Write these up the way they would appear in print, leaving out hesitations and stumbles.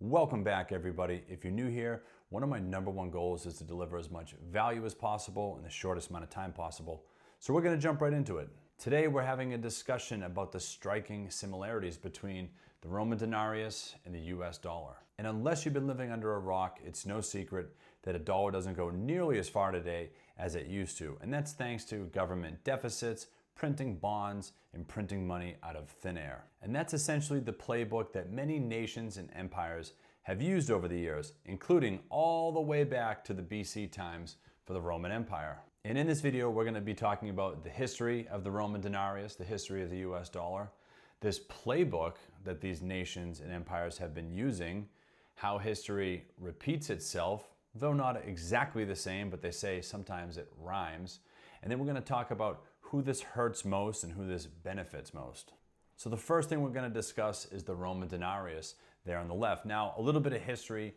Welcome back, everybody. If you're new here, one of my number one goals is to deliver as much value as possible in the shortest amount of time possible. So we're going to jump right into it. Today we're having a discussion about the striking similarities between the Roman denarius and the US dollar. And unless you've been living under a rock, it's no secret that a dollar doesn't go nearly as far today as it used to. And that's thanks to government deficits, printing bonds, and printing money out of thin air. And that's essentially the playbook that many nations and empires have used over the years, including all the way back to the BC times for the Roman Empire. And in this video, we're going to be talking about the history of the Roman denarius, the history of the US dollar, this playbook that these nations and empires have been using, how history repeats itself, though not exactly the same, but they say sometimes it rhymes. And then we're going to talk about who this hurts most and who this benefits most. So the first thing we're going to discuss is the Roman denarius there on the left. Now, a little bit of history.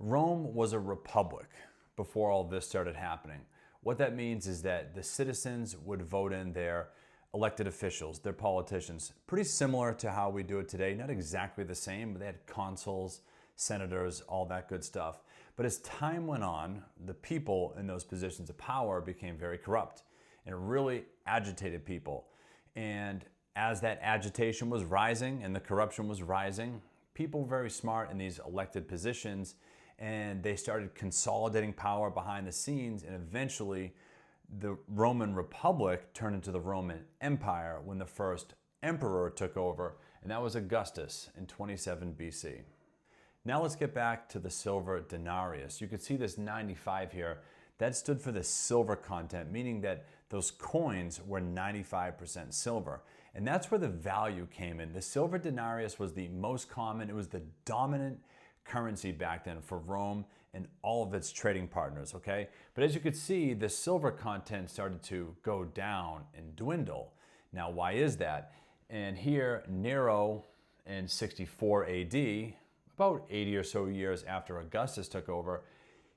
Rome was a republic before all this started happening. What that means is that the citizens would vote in their elected officials, their politicians, pretty similar to how we do it today. Not exactly the same, but they had consuls, senators, all that good stuff. But as time went on, the people in those positions of power became very corrupt. And it really agitated people. And as that agitation was rising and the corruption was rising, people were very smart in these elected positions, and they started consolidating power behind the scenes, and eventually the Roman Republic turned into the Roman Empire when the first emperor took over, and that was Augustus in 27 BC. Now let's get back to the silver denarius. You can see this 95 here. That stood for the silver content, meaning that those coins were 95% silver. And that's where the value came in. The silver denarius was the most common. It was the dominant currency back then for Rome and all of its trading partners, okay? But as you could see, the silver content started to go down and dwindle. Now, why is that? And here, Nero in 64 AD, about 80 or so years after Augustus took over,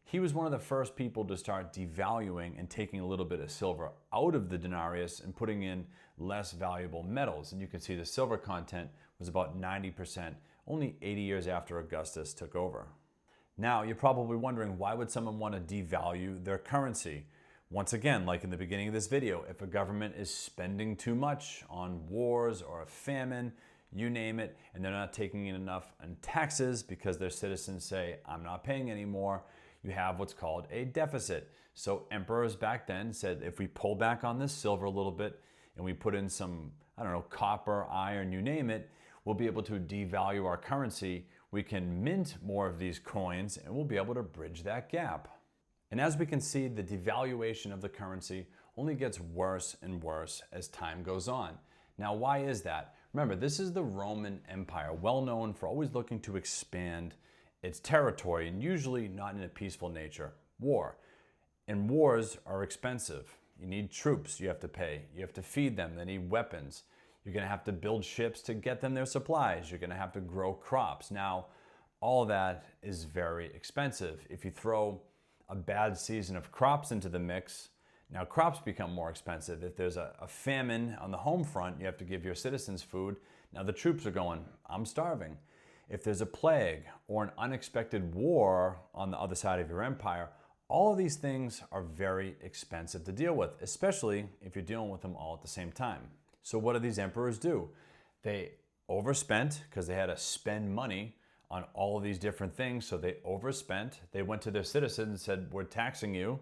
he was one of the first people to start devaluing and taking a little bit of silver out of the denarius and putting in less valuable metals. And you can see the silver content was about 90%, only 80 years after Augustus took over. Now, you're probably wondering, why would someone want to devalue their currency? Once again, like in the beginning of this video, if a government is spending too much on wars or a famine, you name it, and they're not taking in enough in taxes because their citizens say, I'm not paying anymore, you have what's called a deficit. So emperors back then said, if we pull back on this silver a little bit and we put in some, copper, iron, you name it, we'll be able to devalue our currency. We can mint more of these coins and we'll be able to bridge that gap. And as we can see, the devaluation of the currency only gets worse and worse as time goes on. Now, why is that? Remember, this is the Roman Empire, well known for always looking to expand its territory, and usually not in a peaceful nature. War. And wars are expensive. You need troops you have to pay. You have to feed them. They need weapons. You're going to have to build ships to get them their supplies. You're going to have to grow crops. Now, all that is very expensive. If you throw a bad season of crops into the mix, now crops become more expensive. If there's a famine on the home front, you have to give your citizens food. Now the troops are going, I'm starving. If there's a plague or an unexpected war on the other side of your empire, all of these things are very expensive to deal with, especially if you're dealing with them all at the same time. So what do these emperors do? They overspent because they had to spend money on all of these different things, so they overspent. They went to their citizens and said, we're taxing you.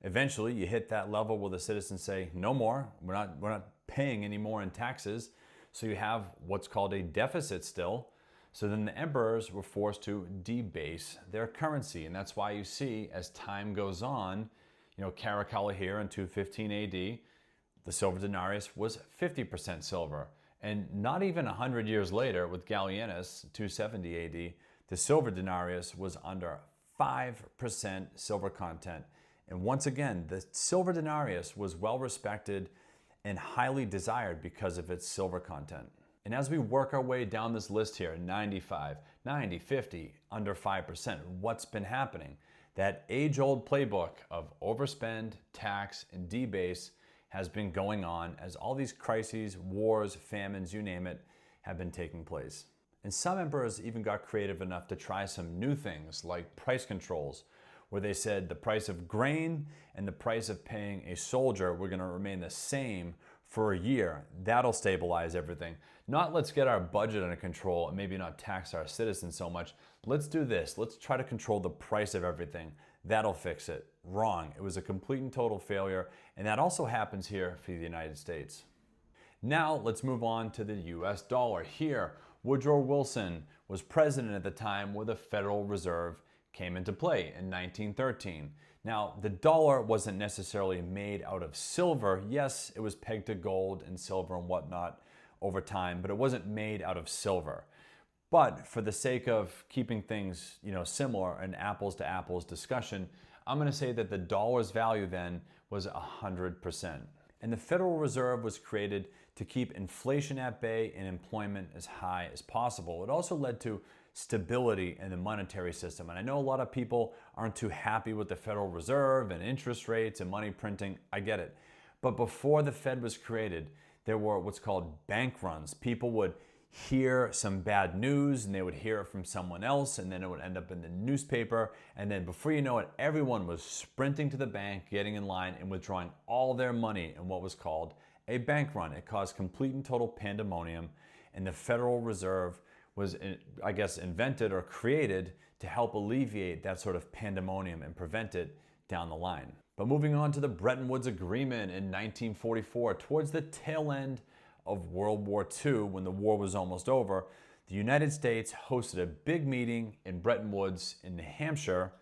Eventually, you hit that level where the citizens say, no more, we're not paying any more in taxes. So you have what's called a deficit still. So then the emperors were forced to debase their currency. And that's why you see, as time goes on, Caracalla here in 215 AD, the silver denarius was 50% silver. And not even 100 years later, with Gallienus, 270 AD, the silver denarius was under 5% silver content. And once again, the silver denarius was well respected and highly desired because of its silver content. And as we work our way down this list here, 95, 90, 50, under 5%, what's been happening? That age-old playbook of overspend, tax, and debase has been going on as all these crises, wars, famines, you name it, have been taking place. And some emperors even got creative enough to try some new things like price controls, where they said the price of grain and the price of paying a soldier were going to remain the same for a year. That'll stabilize everything. Not let's get our budget under control and maybe not tax our citizens so much. Let's do this. Let's try to control the price of everything. That'll fix it. Wrong. It was a complete and total failure, and that also happens here for the United States. Now let's move on to the US dollar. Here, Woodrow Wilson was president at the time where the Federal Reserve came into play in 1913. Now, the dollar wasn't necessarily made out of silver. Yes, it was pegged to gold and silver and whatnot over time, but it wasn't made out of silver. But for the sake of keeping things, similar, an apples to apples discussion, I'm going to say that the dollar's value then was 100%. And the Federal Reserve was created to keep inflation at bay and employment as high as possible. It also led to stability in the monetary system. And I know a lot of people aren't too happy with the Federal Reserve and interest rates and money printing. I get it. But before the Fed was created, there were what's called bank runs. People would hear some bad news and they would hear it from someone else, and then it would end up in the newspaper. And then before you know it, everyone was sprinting to the bank, getting in line and withdrawing all their money in what was called a bank run. It caused complete and total pandemonium, and the Federal Reserve was, I guess, invented or created to help alleviate that sort of pandemonium and prevent it down the line. But moving on to the Bretton Woods Agreement in 1944, towards the tail end of World War II, when the war was almost over, the United States hosted a big meeting in Bretton Woods in New Hampshire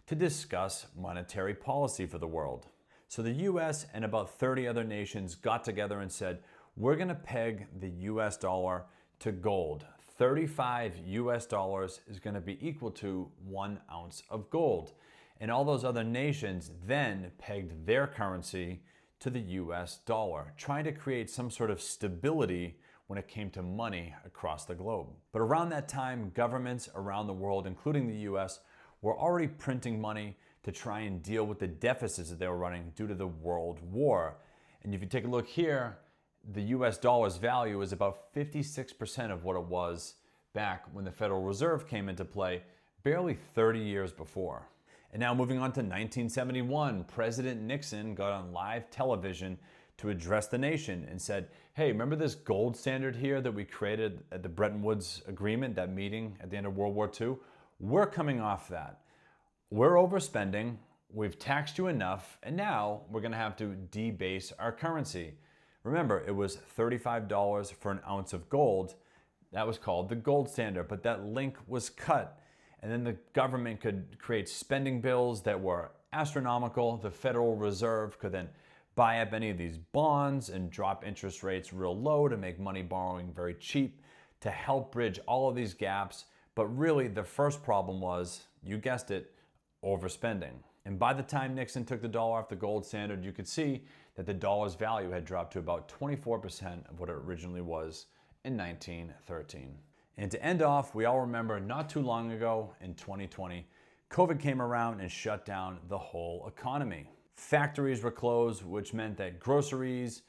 to discuss monetary policy for the world. So the US and about 30 other nations got together and said, we're going to peg the US dollar to gold. 35 US dollars is going to be equal to 1 ounce of gold. And all those other nations then pegged their currency to the US dollar, trying to create some sort of stability when it came to money across the globe. But around that time, governments around the world, including the US, were already printing money to try and deal with the deficits that they were running due to the World War. And if you take a look here, the US dollar's value is about 56% of what it was back when the Federal Reserve came into play, barely 30 years before. And now moving on to 1971, President Nixon got on live television to address the nation and said, hey, remember this gold standard here that we created at the Bretton Woods Agreement, that meeting at the end of World War II? We're coming off that. We're overspending, we've taxed you enough, and now we're going to have to debase our currency. Remember, it was $35 for an ounce of gold. That was called the gold standard, but that link was cut. And then the government could create spending bills that were astronomical. The Federal Reserve could then buy up any of these bonds and drop interest rates real low to make money borrowing very cheap to help bridge all of these gaps. But really, the first problem was, you guessed it, overspending. And by the time Nixon took the dollar off the gold standard, you could see that the dollar's value had dropped to about 24% of what it originally was in 1913. And to end off, we all remember not too long ago in 2020, COVID came around and shut down the whole economy. Factories were closed, which meant that groceries,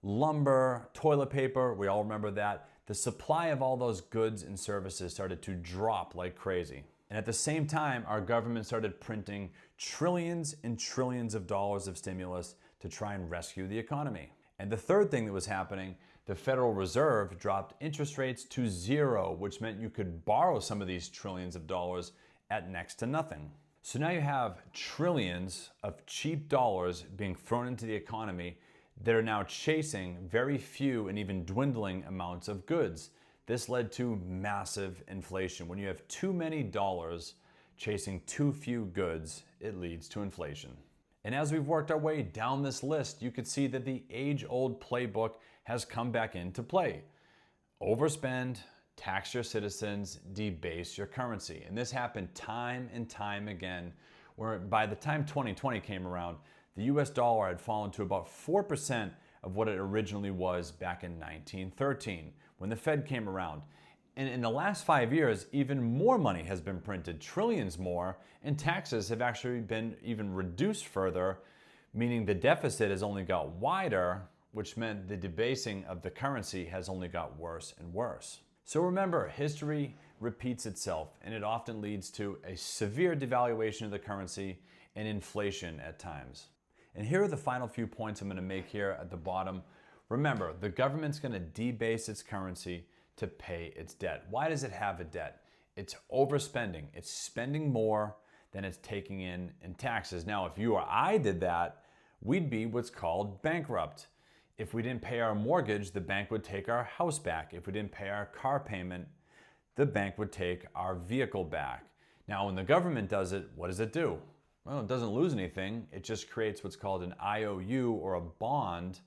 lumber, toilet paper, we all remember that, the supply of all those goods and services started to drop like crazy. And at the same time, our government started printing trillions and trillions of dollars of stimulus to try and rescue the economy. And the third thing that was happening, the Federal Reserve dropped interest rates to zero, which meant you could borrow some of these trillions of dollars at next to nothing. So now you have trillions of cheap dollars being thrown into the economy that are now chasing very few and even dwindling amounts of goods. This led to massive inflation. When you have too many dollars chasing too few goods, it leads to inflation. And as we've worked our way down this list, you could see that the age-old playbook has come back into play. Overspend, tax your citizens, debase your currency. And this happened time and time again, where by the time 2020 came around, the US dollar had fallen to about 4% of what it originally was back in 1913, when the Fed came around. And in the last 5 years, even more money has been printed, trillions more, and taxes have actually been even reduced further, meaning the deficit has only got wider, which meant the debasing of the currency has only got worse and worse. So remember, history repeats itself, and it often leads to a severe devaluation of the currency and inflation at times. And here are the final few points I'm going to make here at the bottom. Remember, the government's going to debase its currency to pay its debt. Why does it have a debt? It's overspending. It's spending more than it's taking in taxes. Now, if you or I did that, we'd be what's called bankrupt. If we didn't pay our mortgage, the bank would take our house back. If we didn't pay our car payment, the bank would take our vehicle back. Now, when the government does it, what does it do? Well, it doesn't lose anything. It just creates what's called an IOU, or a bond,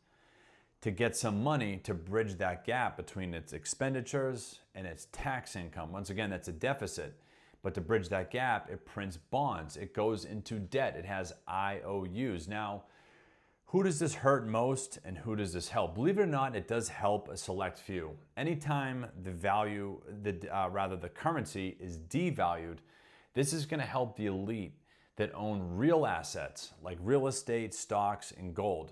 to get some money to bridge that gap between its expenditures and its tax income. Once again, that's a deficit. But to bridge that gap, it prints bonds. It goes into debt. It has IOUs. Now, who does this hurt most and who does this help? Believe it or not, it does help a select few. Anytime the currency is devalued, this is going to help the elite that own real assets like real estate, stocks, and gold.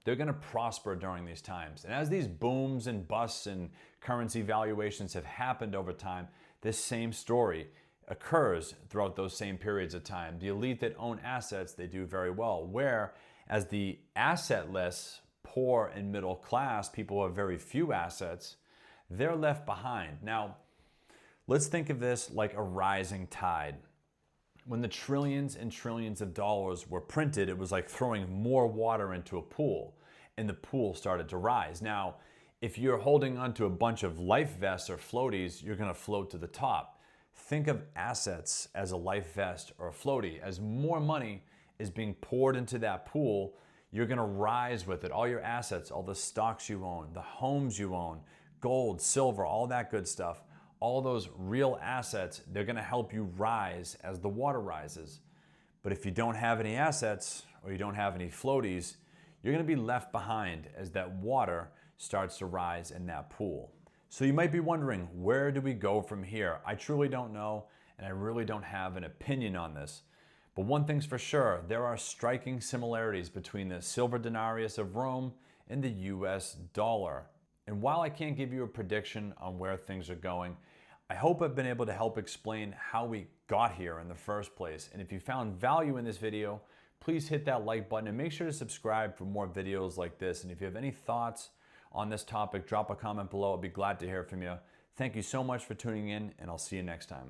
They're going to prosper during these times. And as these booms and busts and currency valuations have happened over time, this same story occurs throughout those same periods of time. The elite that own assets, they do very well. Whereas the assetless, poor and middle class, people who have very few assets, they're left behind. Now, let's think of this like a rising tide. When the trillions and trillions of dollars were printed, it was like throwing more water into a pool, and the pool started to rise. Now, if you're holding onto a bunch of life vests or floaties, you're going to float to the top. Think of assets as a life vest or a floaty. As more money is being poured into that pool, you're going to rise with it. All your assets, all the stocks you own, the homes you own, gold, silver, all that good stuff. All those real assets, they're going to help you rise as the water rises. But if you don't have any assets or you don't have any floaties, you're going to be left behind as that water starts to rise in that pool. So you might be wondering, where do we go from here? I truly don't know, and I really don't have an opinion on this. But one thing's for sure, there are striking similarities between the silver denarius of Rome and the US dollar. And while I can't give you a prediction on where things are going, I hope I've been able to help explain how we got here in the first place. And if you found value in this video, please hit that like button and make sure to subscribe for more videos like this. And if you have any thoughts on this topic, drop a comment below. I'll be glad to hear from you. Thank you so much for tuning in, and I'll see you next time.